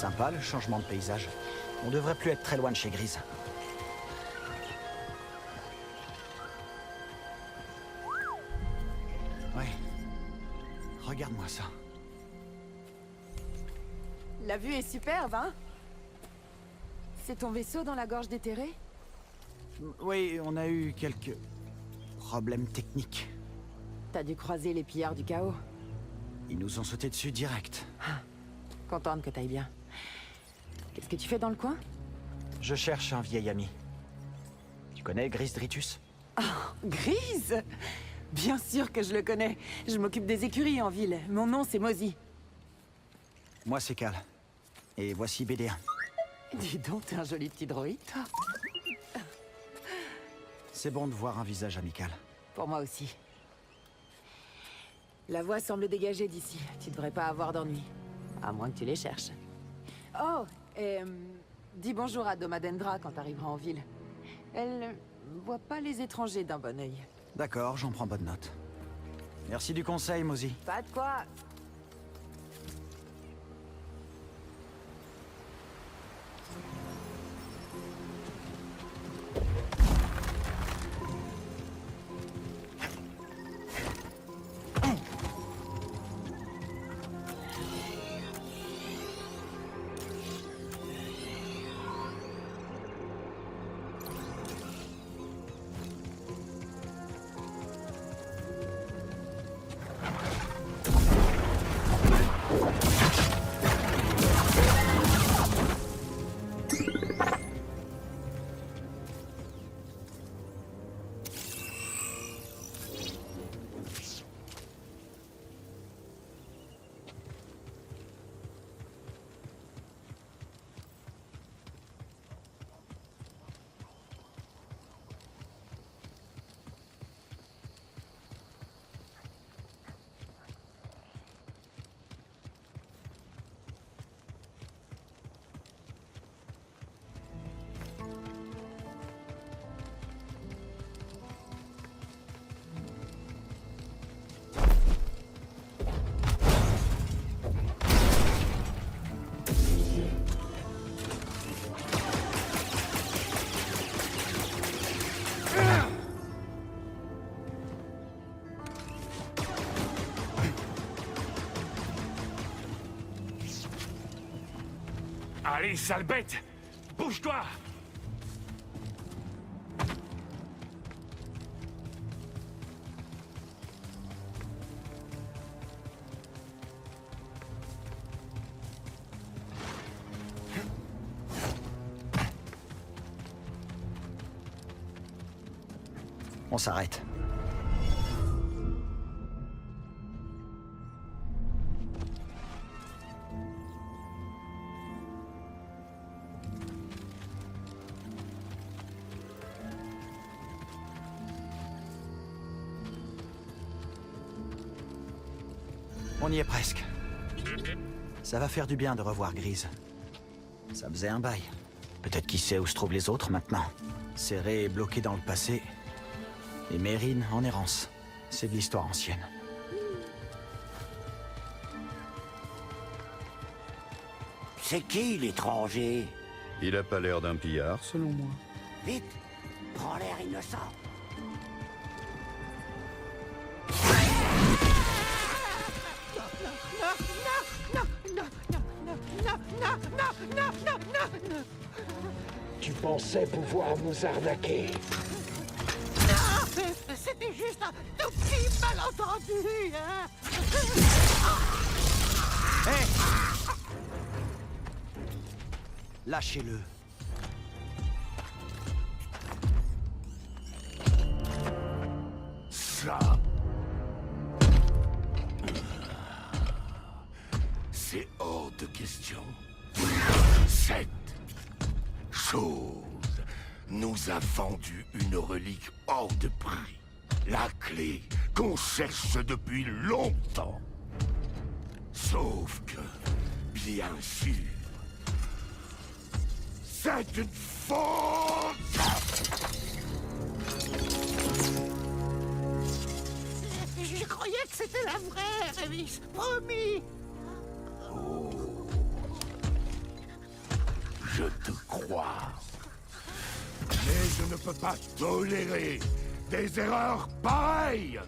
Sympa le changement de paysage. On devrait plus être très loin de chez Grise. Ouais. Regarde-moi ça. La vue est superbe, hein? C'est ton vaisseau dans la gorge déterrée? Oui, on a eu quelques problèmes techniques. T'as dû croiser les pillards du chaos. Ils nous ont sauté dessus direct. Contente que t'ailles bien. Qu'est-ce que tu fais dans le coin? Je cherche un vieil ami. Tu connais Grise Dritus? Grise? Bien sûr que je le connais. Je m'occupe des écuries en ville. Mon nom, c'est Mozy. Moi, c'est Cal. Et voici BD1. Dis donc, t'es un joli petit droïde, toi. C'est bon de voir un visage amical. Pour moi aussi. La voie semble dégagée d'ici. Tu devrais pas avoir d'ennui. À moins que tu les cherches. Oh, et... dis bonjour à Domadendra quand t'arriveras en ville. Elle voit pas les étrangers d'un bon œil. D'accord, j'en prends bonne note. Merci du conseil, Mozy. Pas de quoi. Allez, sale bête! Bouge-toi! On s'arrête. On y est presque. Ça va faire du bien de revoir Grise. Ça faisait un bail. Peut-être qui sait où se trouvent les autres maintenant. Serrés et bloqués dans le passé. Et Mérine en errance. C'est de l'histoire ancienne. C'est qui l'étranger? Il a pas l'air d'un pillard, selon moi. Vite, prends l'air innocent. Tu pensais pouvoir nous arnaquer. Non, c'était juste un tout petit malentendu, hein. Hé! Lâchez-le. Ça... C'est hors de question. Cette chose nous a vendu une relique hors de prix. La clé qu'on cherche depuis longtemps. Sauf que, bien sûr, c'est une faute! Je croyais que c'était la vraie, Révis. Promis. Je te crois. Mais je ne peux pas tolérer des erreurs pareilles.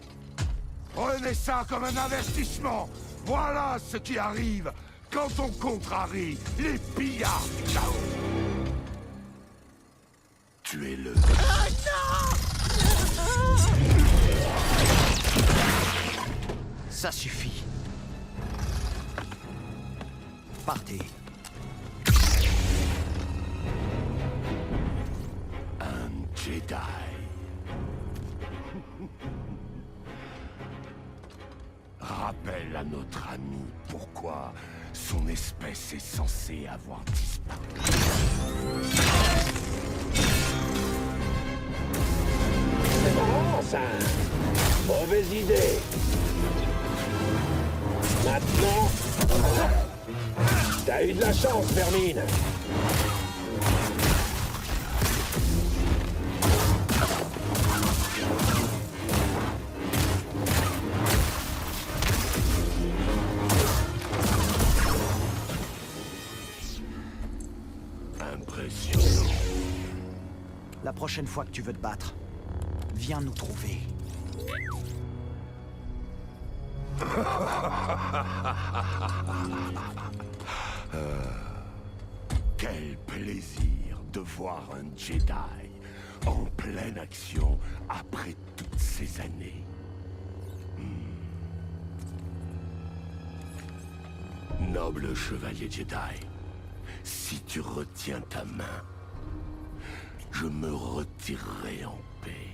Prenez ça comme un investissement. Voilà ce qui arrive quand on contrarie les pillards du chaos. Tuez-le. Ça suffit. Partez. Un Jedi. Rappelle à notre ami pourquoi son espèce est censée avoir disparu. C'est marrant, ça. Mauvaise idée. Maintenant... T'as eu de la chance, Vermine. Impressionnant. La prochaine fois que tu veux te battre, viens nous trouver. Quel plaisir de voir un Jedi en pleine action après toutes ces années. Noble chevalier Jedi, si tu retiens ta main, je me retirerai en paix.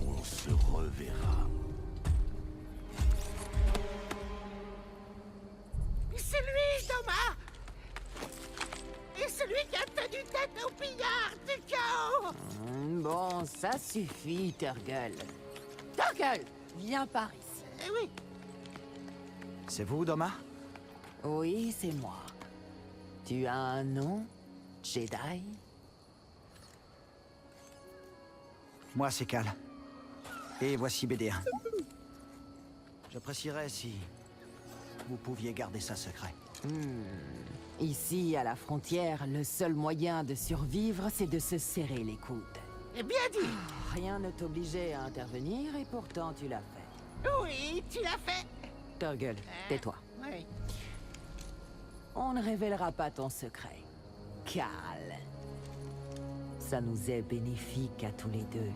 On se reverra. C'est lui, Thomas! Et celui qui a tenu tête au pillard du chaos! Bon, ça suffit, Turgle. Turgle, viens par ici. Eh oui, C'est vous, Doma? Oui, c'est moi. Tu as un nom, Jedi? Moi, c'est Cal. Et voici BD1. J'apprécierais si vous pouviez garder ça secret. Ici, à la frontière, le seul moyen de survivre, c'est de se serrer les coudes. eh bien dit! Rien ne t'obligeait à intervenir, et pourtant tu l'as fait. Oui, tu l'as fait! Turgle, tais-toi. Oui. On ne révélera pas ton secret. Cal. Ça nous est bénéfique à tous les deux.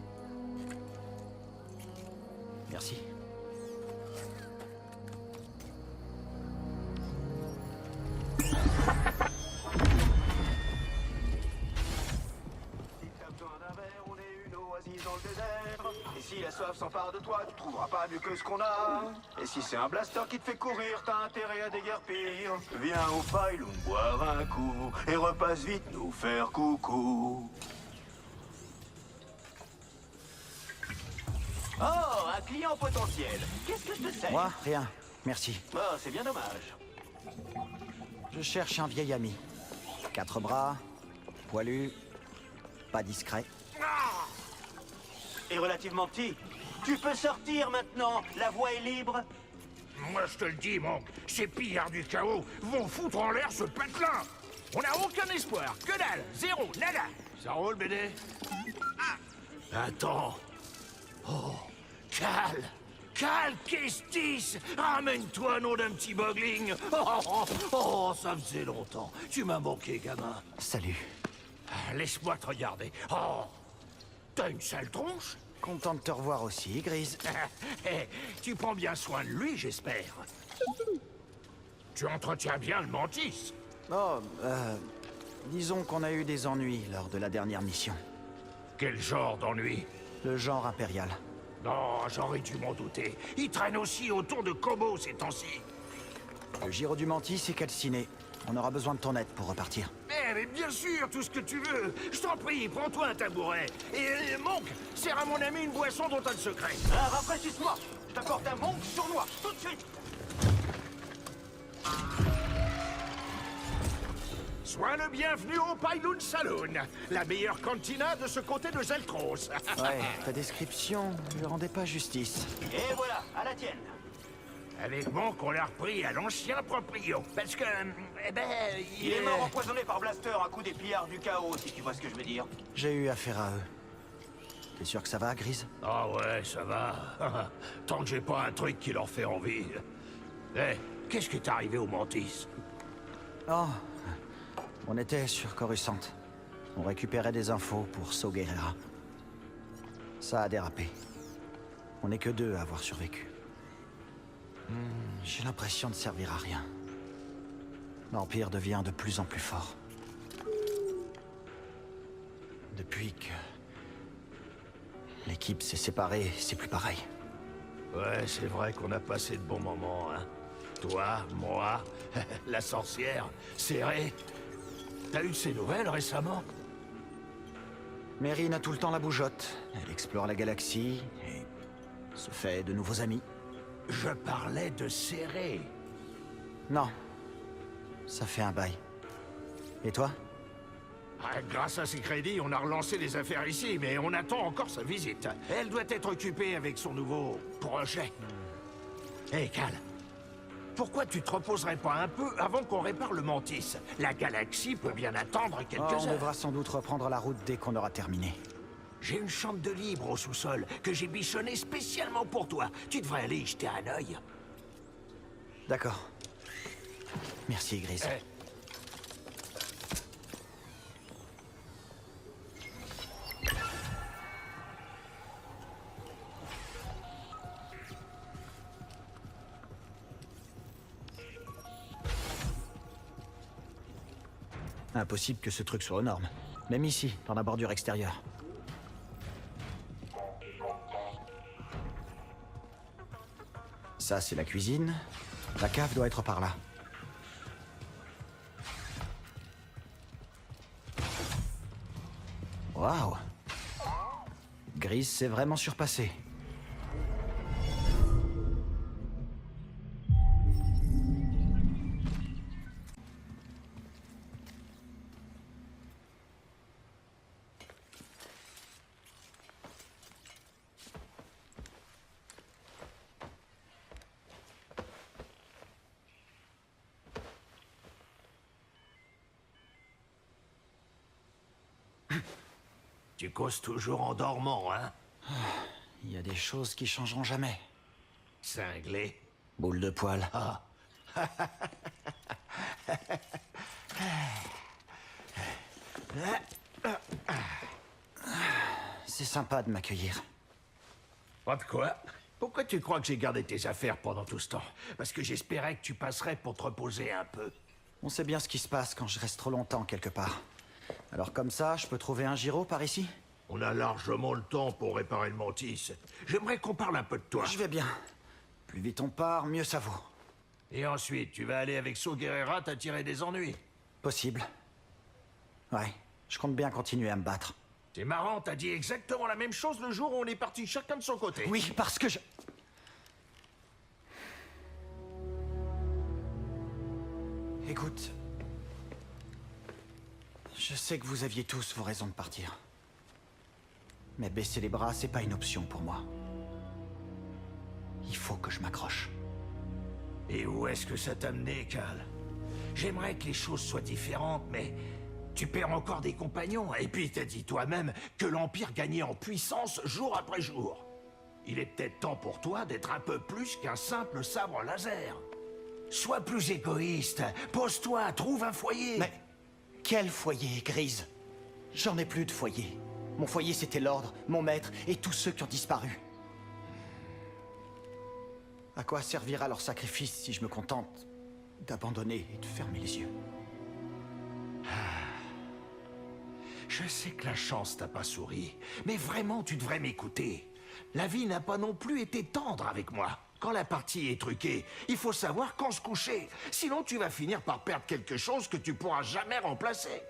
Merci. Si t'as besoin d'un verre, on est une oasis dans le désert. Et si la soif s'empare de toi, tu trouveras pas mieux que ce qu'on a. Et si c'est un blaster qui te fait courir, t'as intérêt à déguerpir. Viens au Phylum boire un coup et repasse vite nous faire coucou. Oh, un client potentiel. Qu'est-ce que je te sers? Moi, rien. Merci. Oh, c'est bien dommage. Je cherche un vieil ami. 4 bras, poilu, pas discret. Et relativement petit. Tu peux sortir maintenant. La voie est libre. Moi, je te le dis, mon, ces pillards du chaos vont foutre en l'air ce patelin. On n'a aucun espoir. Que dalle. Zéro. Nada. Ça roule, BD? Attends. Oh. Cal. Cal Kestis. Ramène-toi, nom d'un petit bogling. Oh, ça faisait longtemps. Tu m'as manqué, gamin. Salut. Laisse-moi te regarder. Oh. T'as une sale tronche? Content de te revoir aussi, Grise. Tu prends bien soin de lui, j'espère. Tu entretiens bien le mantis. Oh, disons qu'on a eu des ennuis lors de la dernière mission. Quel genre d'ennui? Le genre impérial. Non, j'aurais dû m'en douter. Il traîne aussi autour de Kobo ces temps-ci. Le Giro du Mantis est calciné. On aura besoin de ton aide pour repartir. Mais bien sûr, tout ce que tu veux. Je t'en prie, prends-toi un tabouret. Et Monk, sers à mon ami une boisson dont t'as le secret. Ah, rafraîchisse-moi. Je t'apporte un monk sournois, tout de suite. Sois le bienvenu au Pylon Saloon, la meilleure cantina de ce côté de Zeltros. Ouais, ta description ne rendait pas justice. Et voilà, à la tienne. Avec bon qu'on l'a repris à l'ancien proprio. Parce que, Il est mort empoisonné par Blaster à coup des pillards du chaos, si tu vois ce que je veux dire. J'ai eu affaire à eux. T'es sûr que ça va, Grise? Ah ouais, ça va. Tant que j'ai pas un truc qui leur fait envie. Eh, qu'est-ce qui est arrivé au Mantis? Oh, on était sur Coruscant. On récupérait des infos pour Saw Gerrera. Ça a dérapé. On n'est que deux à avoir survécu. J'ai l'impression de servir à rien. L'Empire devient de plus en plus fort. Depuis que... l'équipe s'est séparée, c'est plus pareil. Ouais, c'est vrai qu'on a passé de bons moments, hein. Toi, moi, la sorcière, Serré. T'as eu de ces nouvelles récemment? Meryn a tout le temps la bougeotte. Elle explore la galaxie et se fait de nouveaux amis. Je parlais de Serré. Non. Ça fait un bail. Et toi? Grâce à ses crédits, on a relancé les affaires ici, mais on attend encore sa visite. Elle doit être occupée avec son nouveau projet. Hé, Cal, pourquoi tu te reposerais pas un peu avant qu'on répare le Mantis? La galaxie peut bien attendre quelques On heures. devra sans doute reprendre la route dès qu'on aura terminé. J'ai une chambre de libre au sous-sol que j'ai bichonnée spécialement pour toi. Tu devrais aller y jeter un œil. D'accord. Merci, Grise. Eh. Impossible que ce truc soit aux normes. Même ici, dans la bordure extérieure. Ça, c'est la cuisine. La cave doit être par là. Waouh! Grise s'est vraiment surpassé. Tu causes toujours en dormant, hein? Il y a des choses qui changeront jamais. Cinglé. Boule de poil. Ah. C'est sympa de m'accueillir. Pas de quoi? Pourquoi tu crois que j'ai gardé tes affaires pendant tout ce temps? Parce que j'espérais que tu passerais pour te reposer un peu. On sait bien ce qui se passe quand je reste trop longtemps quelque part. Alors comme ça, je peux trouver un gyro par ici? On a largement le temps pour réparer le Mantis. J'aimerais qu'on parle un peu de toi. Je vais bien. Plus vite on part, mieux ça vaut. Et ensuite, tu vas aller avec Saw Gerrera t'attirer des ennuis. Possible. Ouais, je compte bien continuer à me battre. C'est marrant, t'as dit exactement la même chose le jour où on est partis chacun de son côté. Oui, parce que je... Écoute... Je sais que vous aviez tous vos raisons de partir. Mais baisser les bras, c'est pas une option pour moi. Il faut que je m'accroche. Et où est-ce que ça t'a amené, Cal? J'aimerais que les choses soient différentes, mais... Tu perds encore des compagnons, et puis t'as dit toi-même que l'Empire gagnait en puissance jour après jour. Il est peut-être temps pour toi d'être un peu plus qu'un simple sabre laser. Sois plus égoïste, pose-toi, trouve un foyer. Mais... Quel foyer, Grise? J'en ai plus de foyer. Mon foyer, c'était l'Ordre, mon maître et tous ceux qui ont disparu. À quoi servira leur sacrifice si je me contente d'abandonner et de fermer les yeux? Je sais que la chance t'a pas souri, mais vraiment tu devrais m'écouter. La vie n'a pas non plus été tendre avec moi. Quand la partie est truquée, il faut savoir quand se coucher. Sinon tu vas finir par perdre quelque chose que tu pourras jamais remplacer.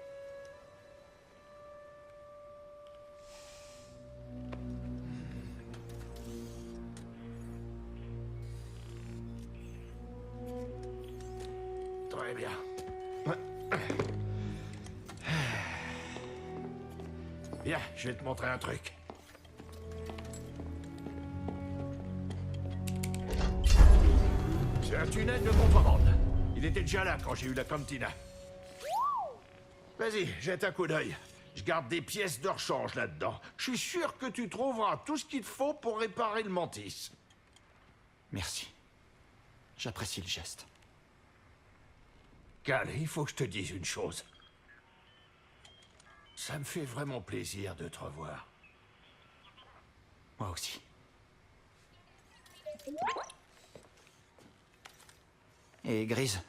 Très bien. Viens, je vais te montrer un truc. C'est un tunnel de contrebande. Il était déjà là quand j'ai eu la cantina. Vas-y, jette un coup d'œil. Je garde des pièces de rechange là-dedans. Je suis sûr que tu trouveras tout ce qu'il te faut pour réparer le mantis. Merci. J'apprécie le geste. Cal, il faut que je te dise une chose. Ça me fait vraiment plaisir de te revoir. Moi aussi. Et Grise,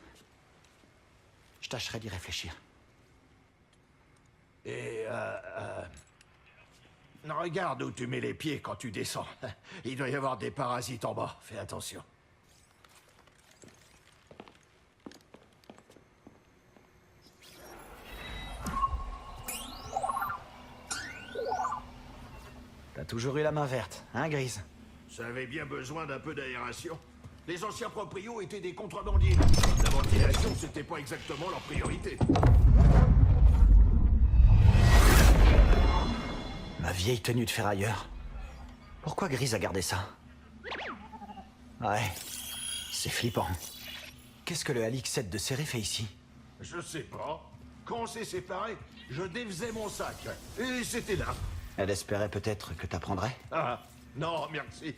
je tâcherai d'y réfléchir. Et regarde où tu mets les pieds quand tu descends. Il doit y avoir des parasites en bas. Fais attention. T'as toujours eu la main verte, hein, Grise? Ça avait bien besoin d'un peu d'aération. Les anciens proprios étaient des contrebandiers. La ventilation, c'était pas exactement leur priorité. Ma vieille tenue de ferrailleur. Pourquoi Grise a gardé ça? Ouais, c'est flippant. Qu'est-ce que le Alix 7 de Serré fait ici? Je sais pas. Quand on s'est séparés, je défaisais mon sac. Et c'était là. Elle espérait peut-être que t'apprendrais? Ah, non, merci.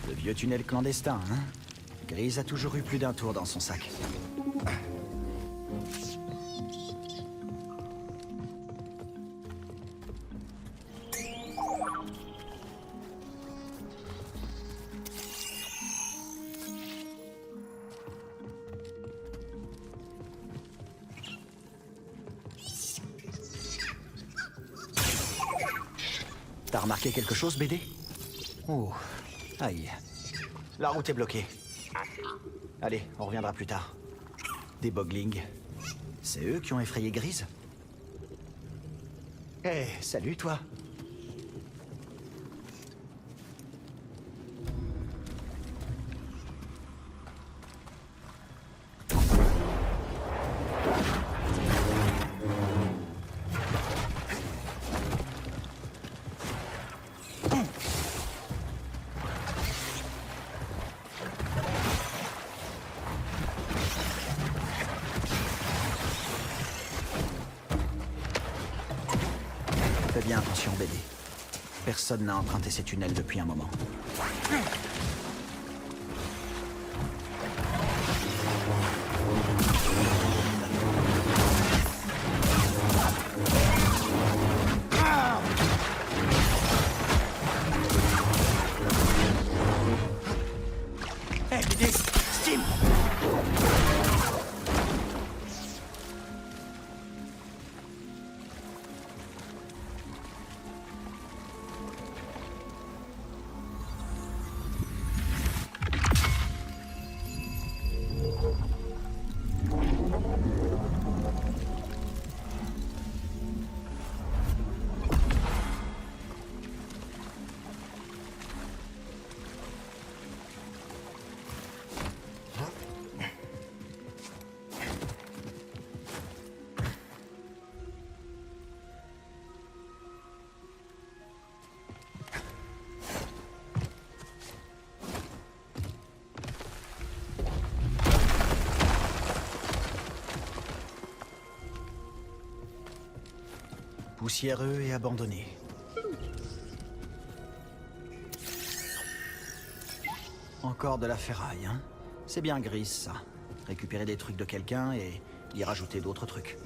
Le vieux tunnel clandestin, hein? Grise a toujours eu plus d'un tour dans son sac. T'as remarqué quelque chose, BD? Oh, aïe. La route est bloquée. Allez, on reviendra plus tard. Des boglings. C'est eux qui ont effrayé Grise? Eh, salut toi. Fais bien attention, BD. Personne n'a emprunté ces tunnels depuis un moment. Hé, BD, Steam! Poussiéreux et abandonné. Encore de la ferraille, hein? C'est bien Grise, ça. Récupérer des trucs de quelqu'un et y rajouter d'autres trucs.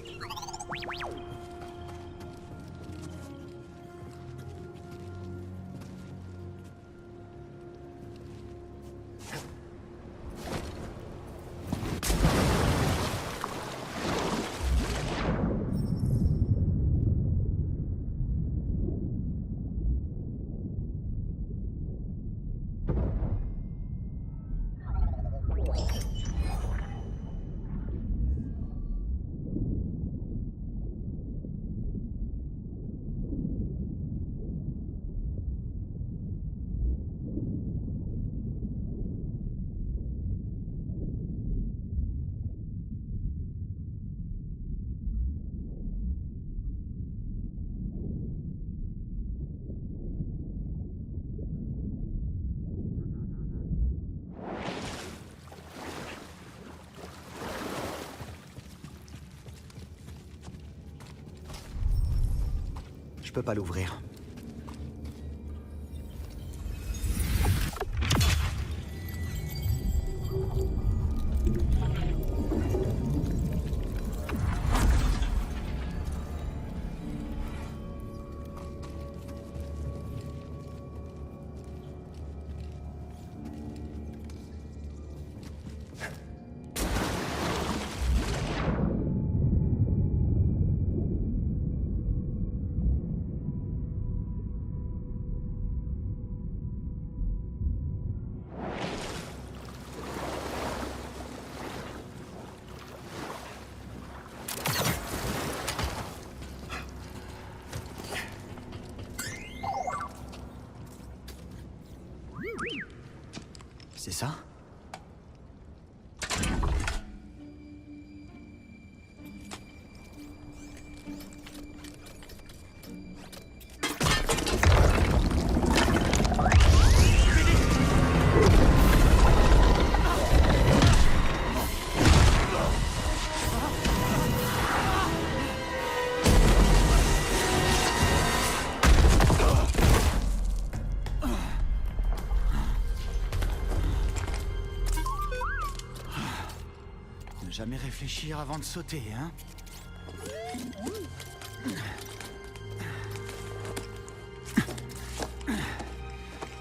Je peux pas l'ouvrir. C'est ça? Jamais réfléchir avant de sauter, hein?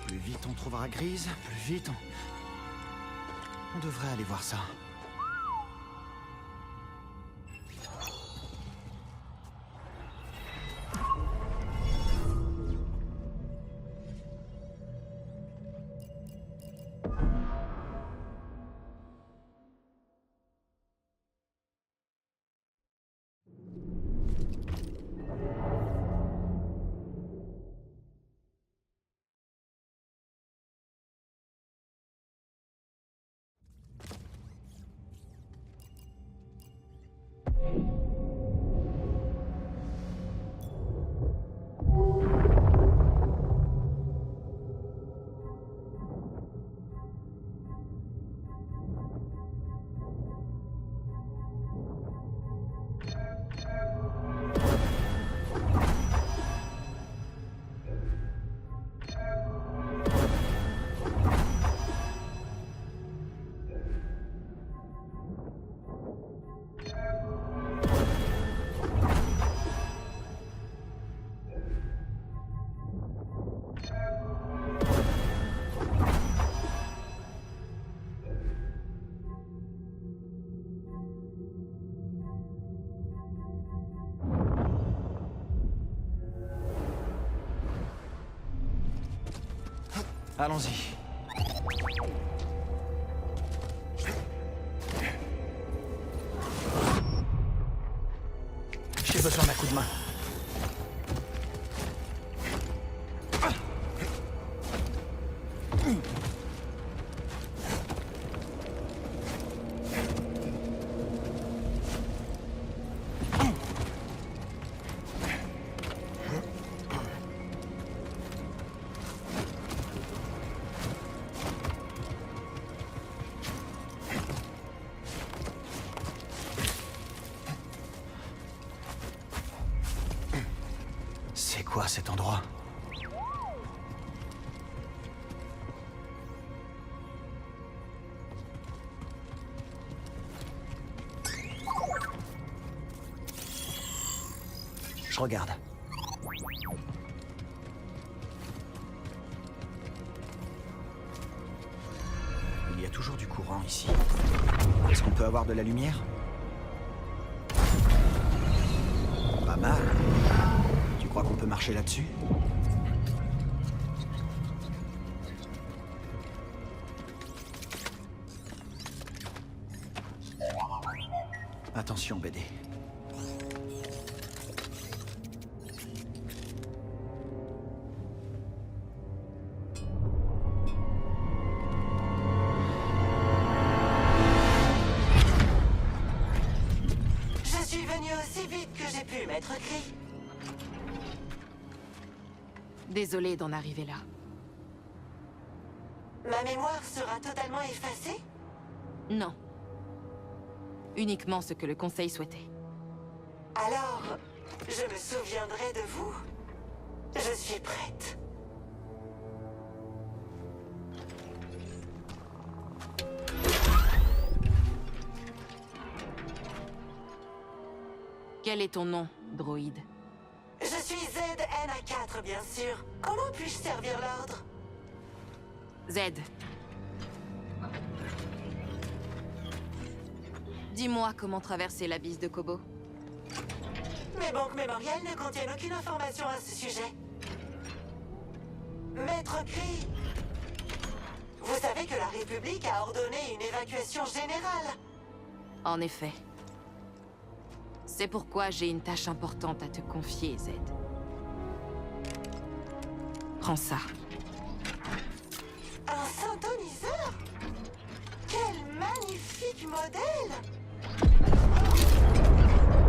Plus vite on trouvera Grise, plus vite on devrait aller voir ça. Allons-y. J'ai besoin d'un coup de main. C'est quoi cet endroit? Je regarde. Il y a toujours du courant ici. Est-ce qu'on peut avoir de la lumière? Pas mal. Tu crois qu'on peut marcher là-dessus? Attention, BD. Je suis venu aussi vite que j'ai pu, Maître Gris. Désolée d'en arriver là. Ma mémoire sera totalement effacée? Non. Uniquement ce que le Conseil souhaitait. Alors, je me souviendrai de vous? Je suis prête. Quel est ton nom, droïde? Je suis ZNA4, bien sûr. Comment puis-je servir l'ordre? Z. Dis-moi comment traverser l'abysse de Kobo. Mes banques mémorielles ne contiennent aucune information à ce sujet. Maître Kree, vous savez que la République a ordonné une évacuation générale. En effet. C'est pourquoi j'ai une tâche importante à te confier, Z. Prends ça. Un synthoniseur? Quel magnifique modèle!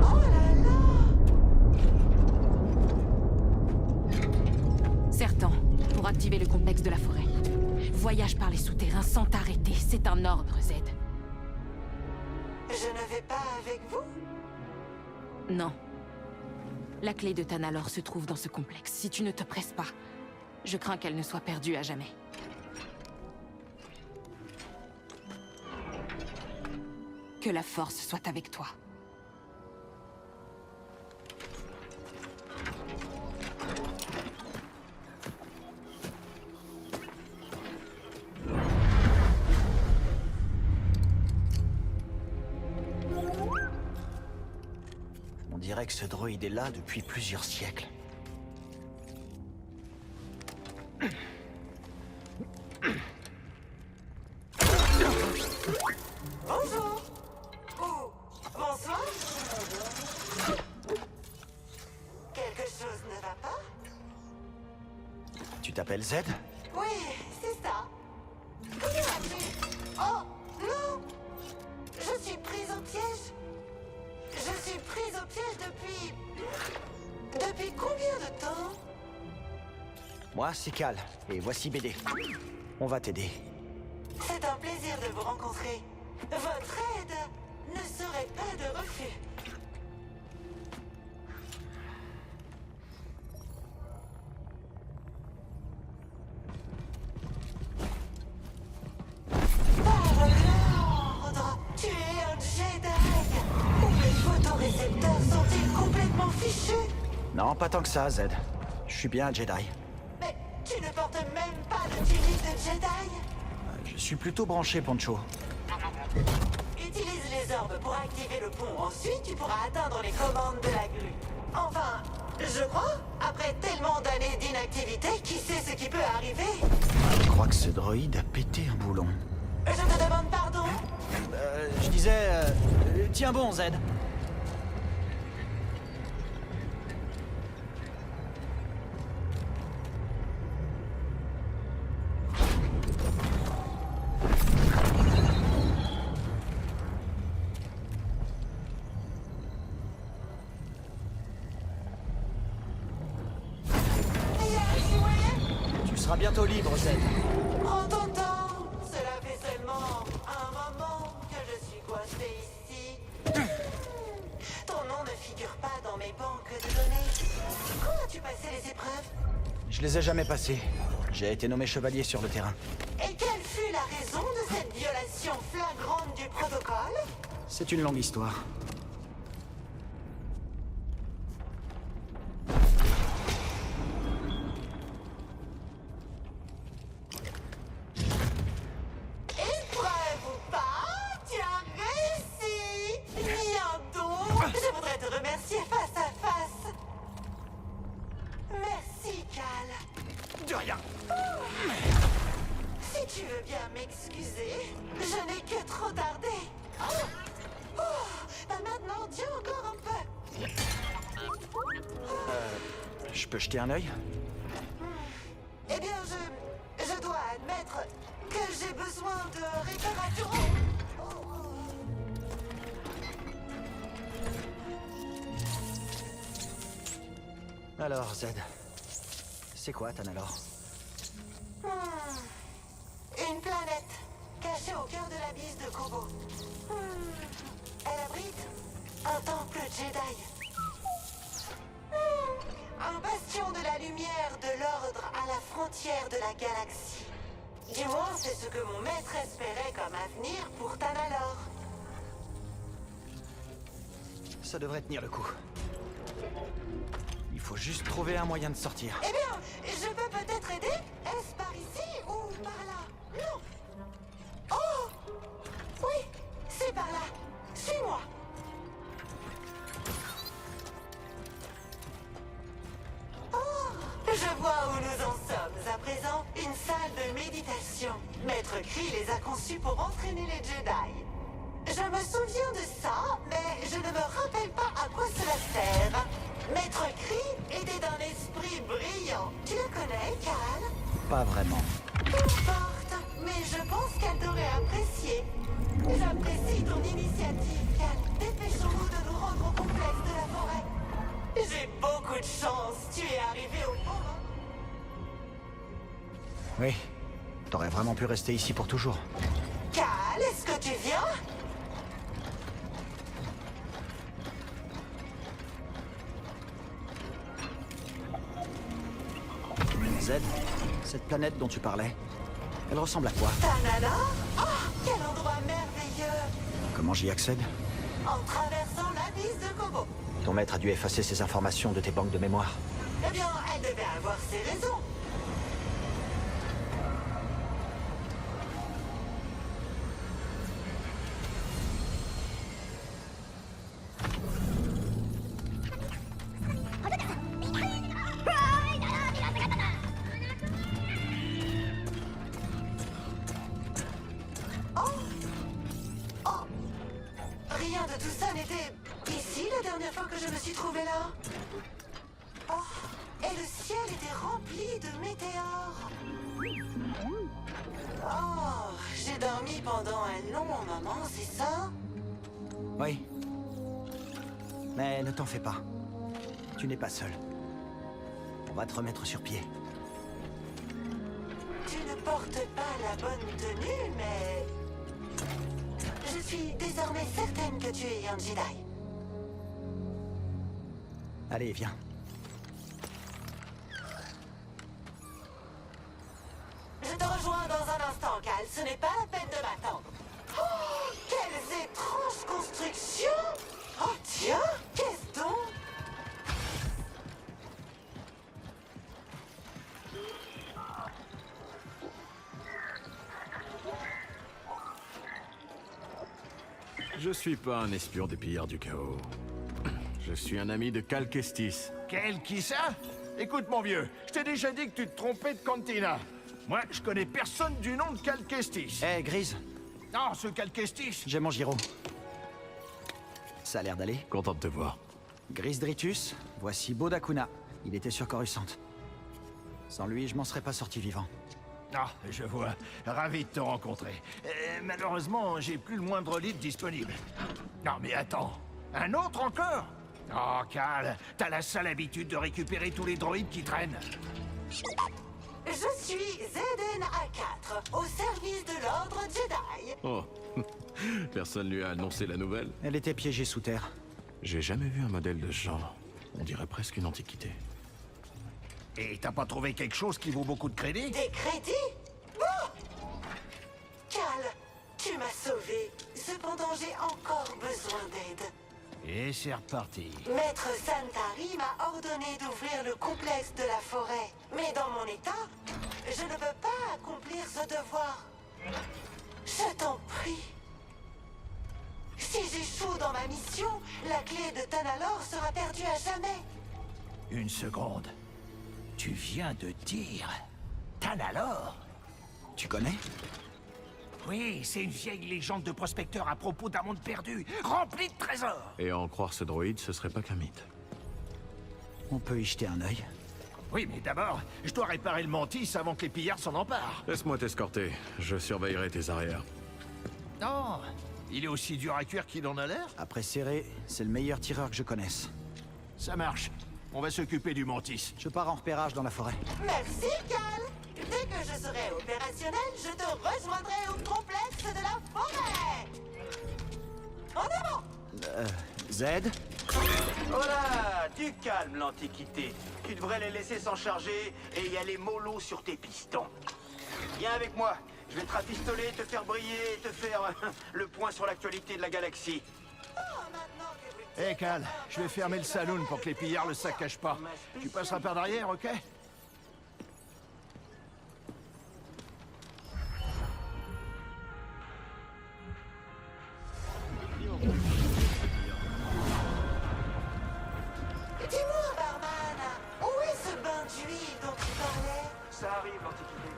Oh là là! Certain, pour activer le complexe de la forêt. Voyage par les souterrains sans t'arrêter, c'est un ordre, Z. Je ne vais pas avec vous? Non. La clé de Tanalorr se trouve dans ce complexe. Si tu ne te presses pas, je crains qu'elle ne soit perdue à jamais. Que la force soit avec toi. On dirait que ce droïde est là depuis plusieurs siècles. Bonjour! Ou bonsoir? Quelque chose ne va pas? Tu t'appelles Z? Oui, c'est ça. Comment as-tu? Oh, non! Je suis prise au piège. Je suis prise au piège depuis... Depuis combien de temps? Moi, c'est Cal, et voici BD. On va t'aider. C'est un plaisir de vous rencontrer. Votre aide ne serait pas de refus. Par l'ordre, tu es un Jedi. Les photorécepteurs sont-ils complètement fichus? Non, pas tant que ça, Z. Je suis bien un Jedi. Mais tu ne portes même pas de tunique de Jedi? Je suis plutôt branché, Poncho. Utilise les orbes pour activer le pont. Ensuite, tu pourras atteindre les commandes de la grue. Enfin, je crois, après tellement d'années d'inactivité, qui sait ce qui peut arriver? Je crois que ce droïde a pété un boulon. Je te demande pardon? Je disais... tiens bon, Z. Tu seras bientôt libre, Z. Prends ton temps. Cela fait seulement un moment que je suis coincé ici. Ton nom ne figure pas dans mes banques de données. Quand as-tu passé les épreuves? Je les ai jamais passés. J'ai été nommé chevalier sur le terrain. Et quelle fut la raison de cette violation flagrante du protocole? C'est une longue histoire. Épreuve ou pas, tu as réussi! Rien d'autre! Je voudrais te remercier face à face. Merci, Cal. De rien. Si tu veux bien m'excuser, je n'ai que trop tardé. Oh, bah maintenant, tiens encore un peu. Je peux jeter un œil? Eh bien, je dois admettre que j'ai besoin de réparation. Alors, Z. C'est quoi, Tanalorr? Une planète cachée au cœur de l'abysse de Kobo. Elle abrite un temple Jedi. un bastion de la lumière de l'ordre à la frontière de la galaxie. Du moins, c'est ce que mon maître espérait comme avenir pour Tanalorr. Ça devrait tenir le coup. Il faut juste trouver un moyen de sortir. Eh bien, je peux peut-être aider? Est-ce par ici ou par là? Non. Oh! Oui, c'est par là. Suis-moi. Oh! Je vois où nous en sommes à présent. Une salle de méditation. Maître Kree les a conçus pour entraîner les Jedi. Je me souviens de ça, mais je ne me rappelle pas à quoi cela sert. Maître Kree était d'un esprit brillant. Tu le connais, Cal? Pas vraiment. Qu'importe, mais je pense qu'elle t'aurait apprécié. J'apprécie ton initiative, Cal. Dépêchons-nous de nous rendre au complexe de la forêt. J'ai beaucoup de chance. Tu es arrivé au bon moment. Oui. T'aurais vraiment pu rester ici pour toujours. Cal, est-ce que tu viens? Zed, cette planète dont tu parlais, elle ressemble à quoi? Tanalorr? Oh, quel endroit merveilleux! Comment j'y accède? En traversant l'abysse de Kobo. Ton maître a dû effacer ces informations de tes banques de mémoire. Eh bien, elle devait avoir ses raisons. Rien de tout ça n'était ici la dernière fois que je me suis trouvée là. Oh, et le ciel était rempli de météores. Oh, j'ai dormi pendant un long moment, c'est ça? Oui. Mais ne t'en fais pas. Tu n'es pas seul. On va te remettre sur pied. Tu ne portes pas la bonne tenue, mais... Je suis désormais certaine que tu es un Jedi. Allez, viens. Je te rejoins dans un instant, Cal. Ce n'est pas la peine de m'attendre. Oh, quelles étranges constructions! Oh tiens, qu'est-ce donc? Je suis pas un espion des pillards du chaos. Je suis un ami de Cal Kestis. Quel qui ça? Écoute, mon vieux, je t'ai déjà dit que tu te trompais de cantina. Moi, je connais personne du nom de Cal Kestis. Hé, Grise, Non, ce Cal Kestis. j'ai mon gyro. Ça a l'air d'aller. Content de te voir. Grise Dritus, voici Bodakuna. Il était sur Coruscant. Sans lui, je m'en serais pas sorti vivant. Ah, je vois. Ravi de te rencontrer. Malheureusement, j'ai plus le moindre lit disponible. Non, mais attends. Un autre encore? Oh, Cal, t'as la sale habitude de récupérer tous les droïdes qui traînent. Je suis Zeden A4, au service de l'ordre Jedi. Oh, personne lui a annoncé la nouvelle. Elle était piégée sous terre. J'ai jamais vu un modèle de ce genre. On dirait presque une antiquité. Et t'as pas trouvé quelque chose qui vaut beaucoup de crédit? Des crédits? Oh! Cal, tu m'as sauvé. Cependant, j'ai encore besoin d'aide. Et c'est reparti. Maître Santari m'a ordonné d'ouvrir le complexe de la forêt. Mais dans mon état, je ne peux pas accomplir ce devoir. Je t'en prie. Si j'échoue dans ma mission, la clé de Tanalorr sera perdue à jamais. Une seconde. Tu viens de dire... Tanalorr? Tu connais? Oui, c'est une vieille légende de prospecteur à propos d'un monde perdu, rempli de trésors. Et à en croire ce droïde, ce serait pas qu'un mythe. On peut y jeter un œil. Oui, mais d'abord, je dois réparer le mantis avant que les pillards s'en emparent. Laisse-moi t'escorter. Je surveillerai tes arrières. Non, il est aussi dur à cuire qu'il en a l'air. Après Serré, c'est le meilleur tireur que je connaisse. Ça marche. On va s'occuper du mantis. Je pars en repérage dans la forêt. Merci, Cal. Dès que je serai opérationnel, je te rejoindrai au complexe de la forêt. En avant! Zed, Voilà, du calme, l'Antiquité. Tu devrais les laisser s'en charger et y aller mollo sur tes pistons. Viens avec moi. Je vais te rafistoler, te faire briller et te faire le point sur l'actualité de la galaxie. Hé, Cal, je vais fermer le saloon pour que les pillards le saccagent pas. Tu passeras par derrière, ok? Dis-moi, barman, où est ce bain d'huile dont tu parlais? Ça arrive, l'Antiquité.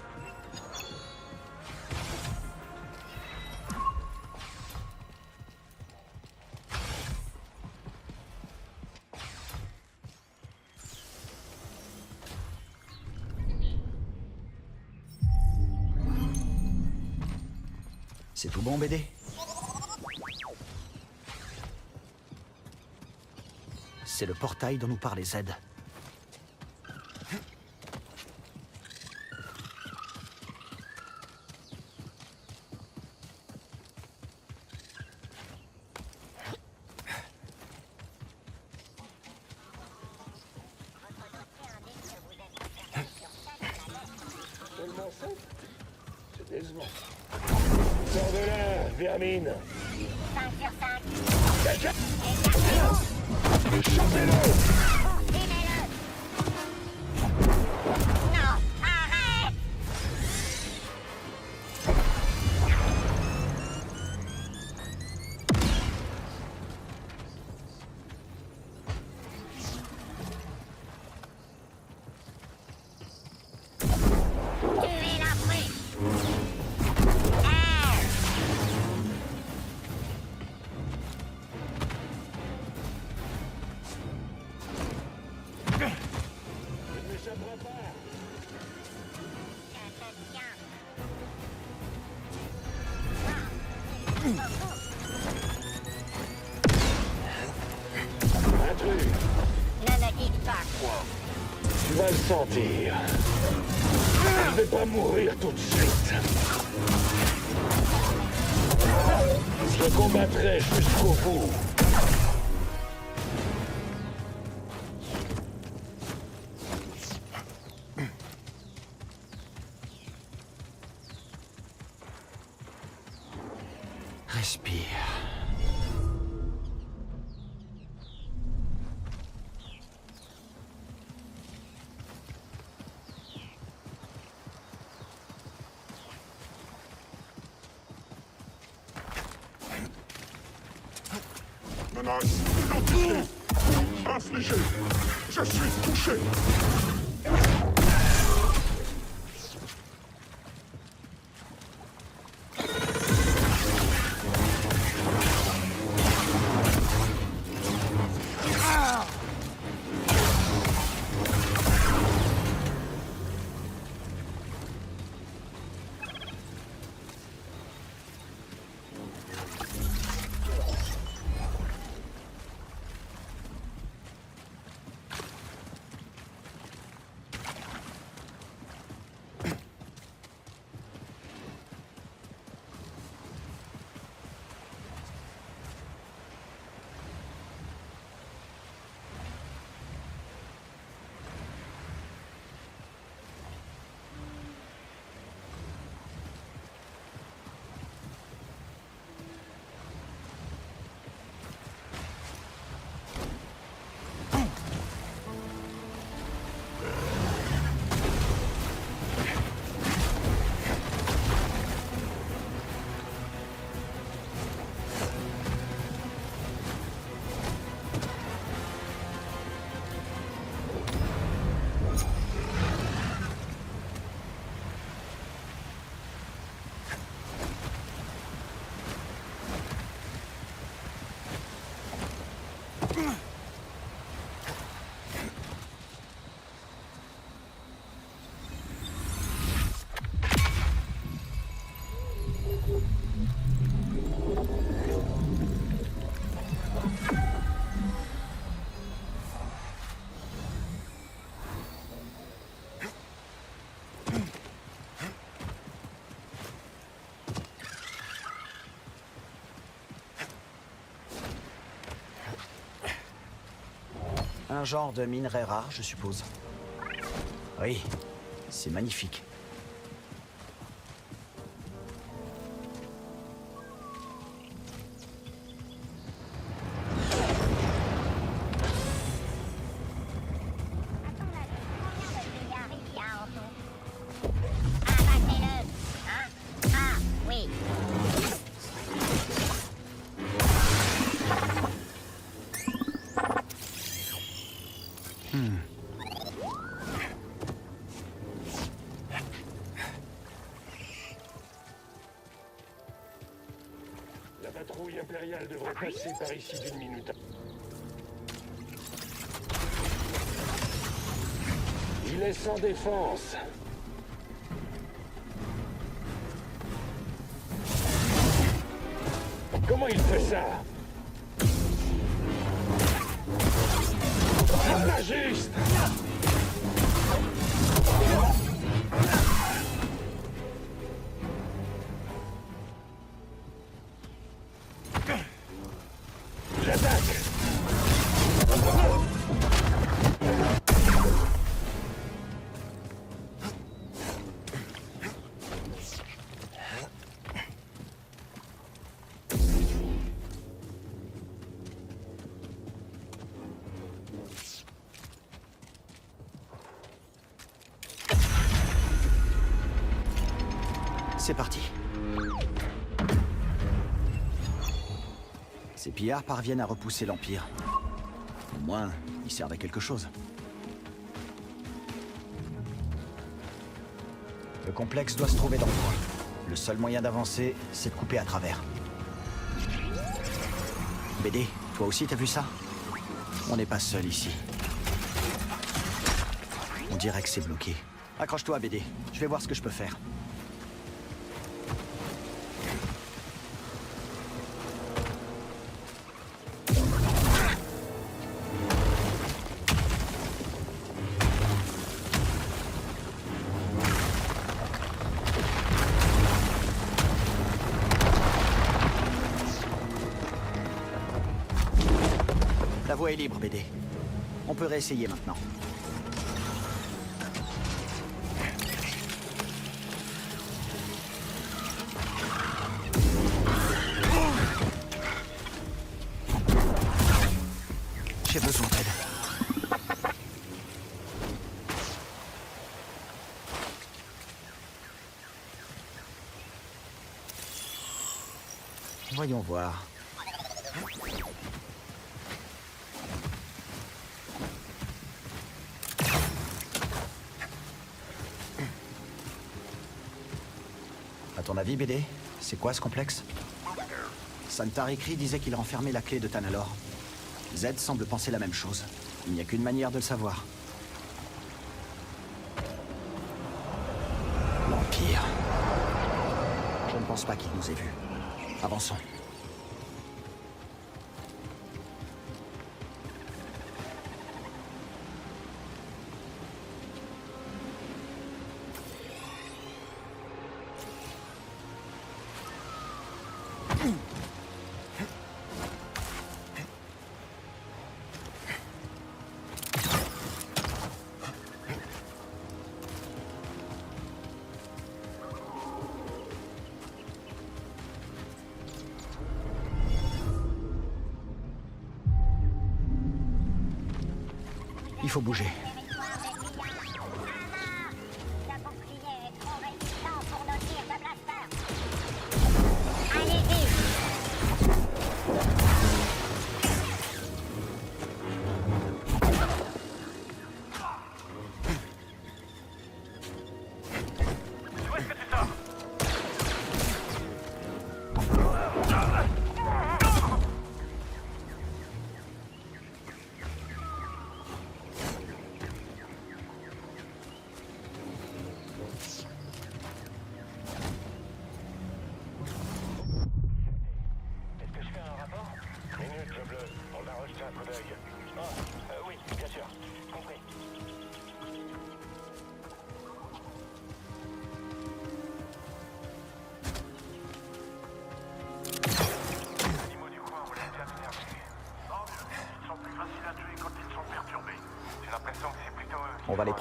C'est tout bon, BD? C'est le portail dont nous parlait Z. Seulement 7? C'est décevant. Sors de là, vermine. 5 sur 5. Quelqu'un chantez-le! Dis-le. Non, arrête. Tuez l'intrus. Il ne m'échappera pas. Intrus, Ne me dites pas quoi. tu vas le sentir. Je vais pas mourir tout de suite. Je combattrai jusqu'au bout. Respire. Menace identifiée. Infligée. Je suis touché. un genre de minerai rare, je suppose. Oui, c'est magnifique. La patrouille impériale devrait passer par ici d'une minute. Il est sans défense. Comment il fait ça? Pas juste! J'attaque! C'est parti. Ces pillards parviennent à repousser l'Empire. Au moins, ils servent à quelque chose. Le complexe doit se trouver dans le coin. Le seul moyen d'avancer, c'est de couper à travers. BD, toi aussi t'as vu ça? On n'est pas seul ici. On dirait que c'est bloqué. Accroche-toi, BD. Je vais voir ce que je peux faire. La voie est libre, BD. On peut réessayer maintenant. J'ai besoin d'aide. Voyons voir. À ton avis, BD, c'est quoi ce complexe? Santarikri disait qu'il renfermait la clé de Tanalor. Z semble penser la même chose. Il n'y a qu'une manière de le savoir. L'Empire. Je ne pense pas qu'il nous ait vus. Avançons. Il faut bouger.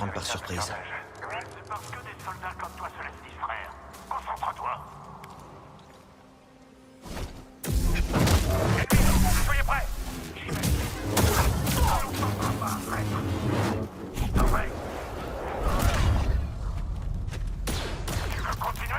prendre par surprise. C'est parce que des soldats comme toi se laissent distraire. Concentre-toi. Soyez prêts. Parfait. Tu veux continuer?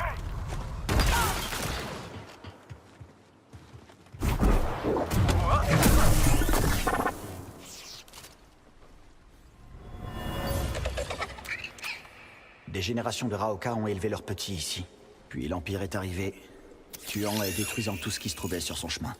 Des générations de Raoka ont élevé leurs petits ici. Puis l'Empire est arrivé, tuant et détruisant tout ce qui se trouvait sur son chemin.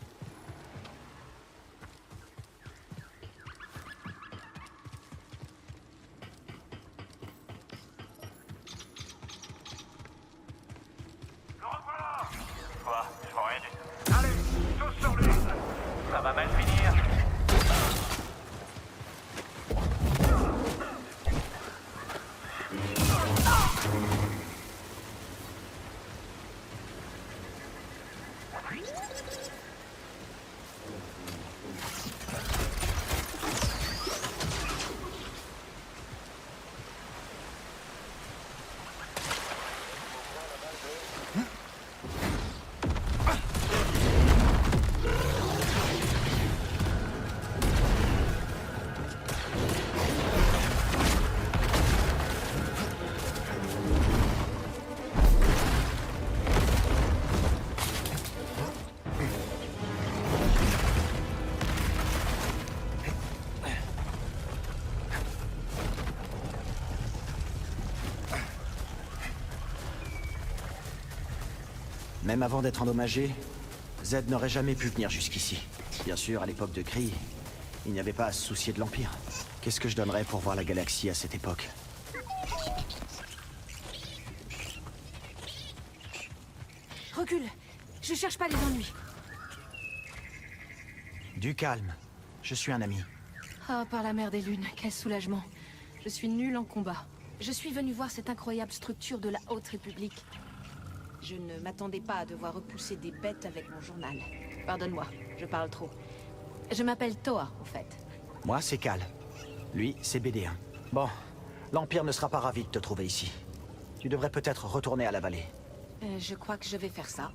Le revoilà. Quoi? Je vois rien du tout. Allez, tous sur lui. Ça va mal finir. Même avant d'être endommagé, Zed n'aurait jamais pu venir jusqu'ici. Bien sûr, à l'époque de Kree, il n'y avait pas à se soucier de l'Empire. Qu'est-ce que je donnerais pour voir la galaxie à cette époque? Recule. Je cherche pas les ennuis. Du calme. Je suis un ami. Ah, par la mer des lunes, quel soulagement. Je suis nulle en combat. Je suis venu voir cette incroyable structure de la Haute République. Je ne m'attendais pas à devoir repousser des bêtes avec mon journal. Pardonne-moi, je parle trop. Je m'appelle Toa, au fait. Moi, c'est Cal. Lui, c'est BD1. Bon, l'Empire ne sera pas ravi de te trouver ici. Tu devrais peut-être retourner à la vallée. Je crois que je vais faire ça.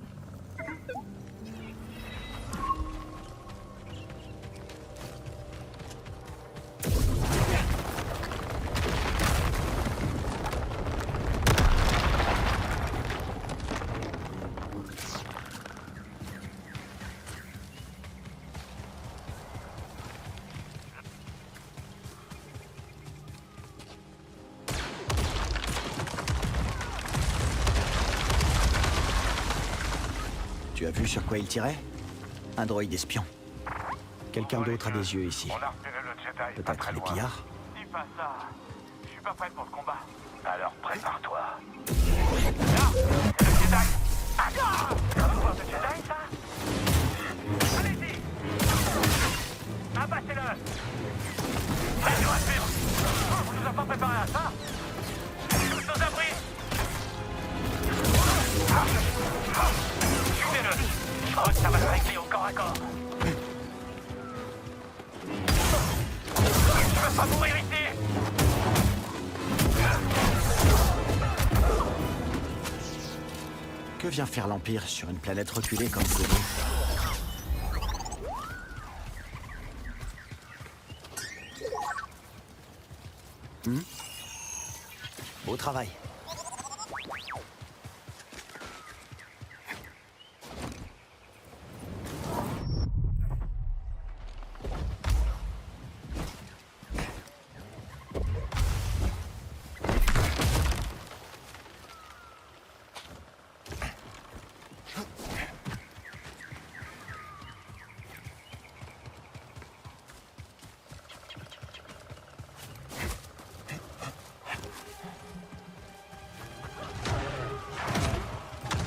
Tu as vu sur quoi il tirait? Un droïde espion. Quelqu'un d'autre a des yeux ici. On a repéré le Jedi. Peut-être les pillards? Dis pas ça. Je suis pas prêt pour ce combat. Alors prépare-toi. Là, c'est le Jedi. Ah, c'est un pouvoir de Jedi, ça? Allez-y. Abattez-le. Faites-nous à suivre. On nous a pas préparé à ça. Tous aux abris. Suivez-le. Je crois que ça va se régler au corps à corps. Je veux pas mourir ici. Que vient faire l'Empire sur une planète reculée comme Kourou? Beau travail.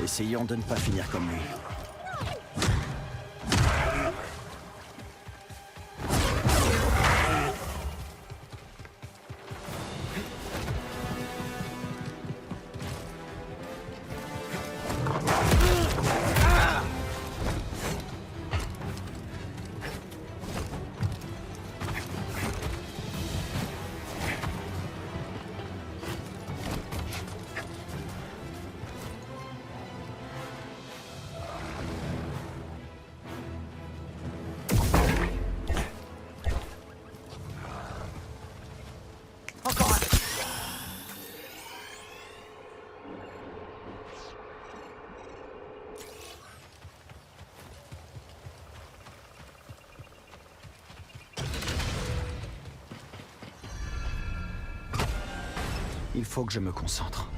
Essayons de ne pas finir comme lui. Il faut que je me concentre.